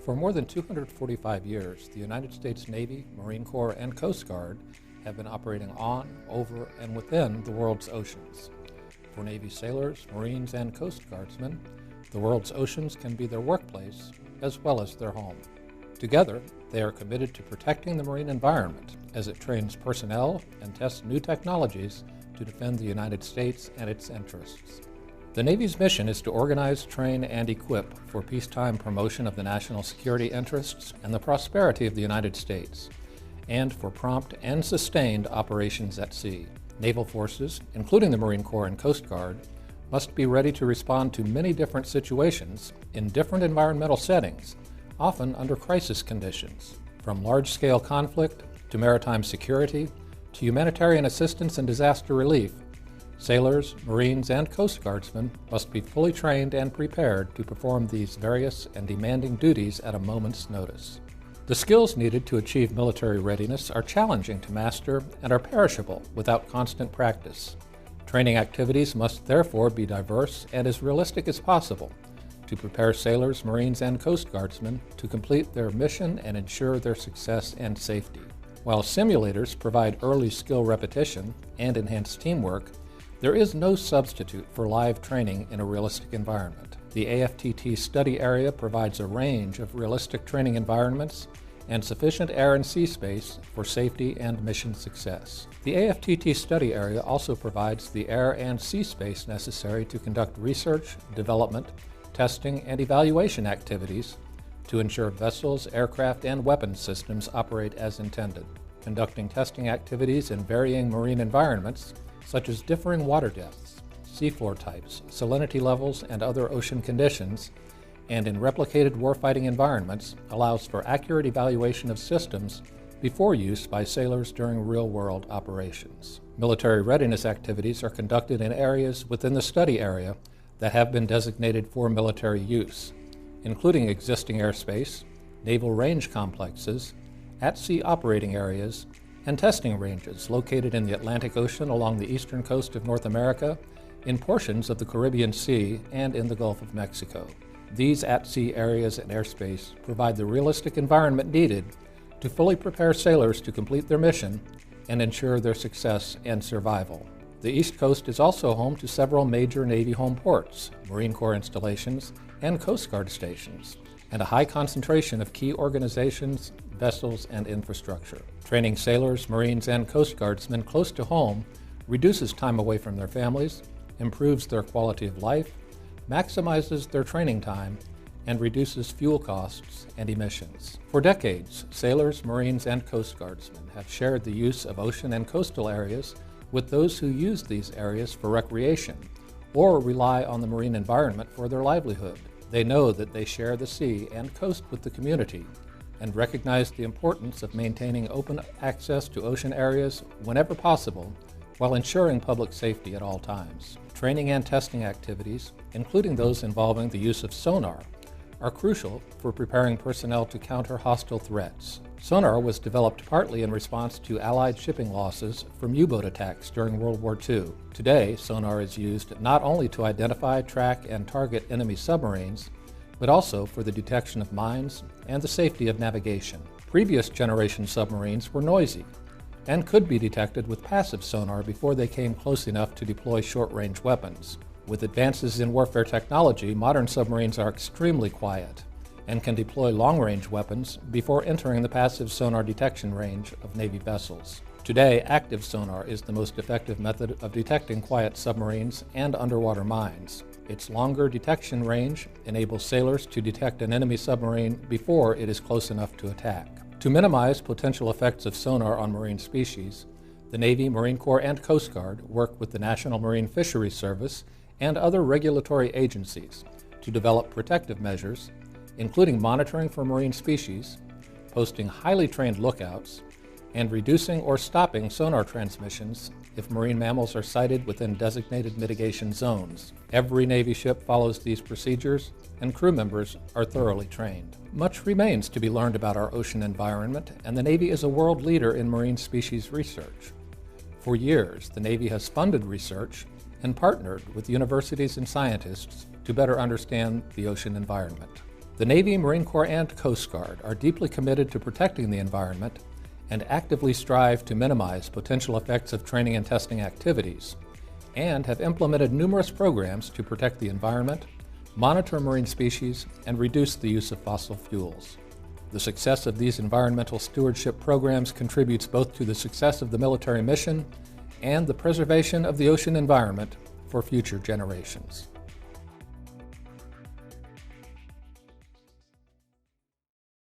For more than 245 years, the United States Navy, Marine Corps, and Coast Guard have been operating on, over, and within the world's oceans. For Navy sailors, Marines, and Coast Guardsmen, the world's oceans can be their workplace as well as their home. Together, they are committed to protecting the marine environment as it trains personnel and tests new technologies to defend the United States and its interests. The Navy's mission is to organize, train, and equip for peacetime promotion of the national security interests and the prosperity of the United States, and for prompt and sustained operations at sea. Naval forces, including the Marine Corps and Coast Guard, must be ready to respond to many different situations in different environmental settings, often under crisis conditions, from large-scale conflict to maritime security to humanitarian assistance and disaster relief. Sailors, Marines, and Coast Guardsmen must be fully trained and prepared to perform these various and demanding duties at a moment's notice. The skills needed to achieve military readiness are challenging to master and are perishable without constant practice. Training activities must therefore be diverse and as realistic as possible to prepare sailors, Marines, and Coast Guardsmen to complete their mission and ensure their success and safety. While simulators provide early skill repetition and enhanced teamwork, there is no substitute for live training in a realistic environment. The AFTT study area provides a range of realistic training environments and sufficient air and sea space for safety and mission success. The AFTT study area also provides the air and sea space necessary to conduct research, development, testing, and evaluation activities to ensure vessels, aircraft, and weapons systems operate as intended. Conducting testing activities in varying marine environments, such as differing water depths, seafloor types, salinity levels, and other ocean conditions, and in replicated warfighting environments, allows for accurate evaluation of systems before use by sailors during real-world operations. Military readiness activities are conducted in areas within the study area that have been designated for military use, including existing airspace, naval range complexes, at-sea operating areas, and testing ranges located in the Atlantic Ocean along the eastern coast of North America, in portions of the Caribbean Sea, and in the Gulf of Mexico. These at-sea areas and airspace provide the realistic environment needed to fully prepare sailors to complete their mission and ensure their success and survival. The East Coast is also home to several major Navy home ports, Marine Corps installations, and Coast Guard stations, and a high concentration of key organizations, vessels, and infrastructure. Training sailors, Marines, and Coast Guardsmen close to home reduces time away from their families, improves their quality of life, maximizes their training time, and reduces fuel costs and emissions. For decades, sailors, Marines, and Coast Guardsmen have shared the use of ocean and coastal areas with those who use these areas for recreation or rely on the marine environment for their livelihood. They know that they share the sea and coast with the community and recognize the importance of maintaining open access to ocean areas whenever possible while ensuring public safety at all times. Training and testing activities, including those involving the use of sonar, are crucial for preparing personnel to counter hostile threats. Sonar was developed partly in response to Allied shipping losses from U-boat attacks during World War II. Today, sonar is used not only to identify, track, and target enemy submarines, but also for the detection of mines and the safety of navigation. Previous generation submarines were noisy and could be detected with passive sonar before they came close enough to deploy short-range weapons. With advances in warfare technology, modern submarines are extremely quiet and can deploy long-range weapons before entering the passive sonar detection range of Navy vessels. Today, active sonar is the most effective method of detecting quiet submarines and underwater mines. Its longer detection range enables sailors to detect an enemy submarine before it is close enough to attack. To minimize potential effects of sonar on marine species, the Navy, Marine Corps, and Coast Guard work with the National Marine Fisheries Service and other regulatory agencies to develop protective measures, including monitoring for marine species, posting highly trained lookouts, and reducing or stopping sonar transmissions if marine mammals are sighted within designated mitigation zones. Every Navy ship follows these procedures, and crew members are thoroughly trained. Much remains to be learned about our ocean environment, and the Navy is a world leader in marine species research. For years, the Navy has funded research and partnered with universities and scientists to better understand the ocean environment. The Navy, Marine Corps, and Coast Guard are deeply committed to protecting the environment and actively strive to minimize potential effects of training and testing activities, and have implemented numerous programs to protect the environment, monitor marine species, and reduce the use of fossil fuels. The success of these environmental stewardship programs contributes both to the success of the military mission and the preservation of the ocean environment for future generations.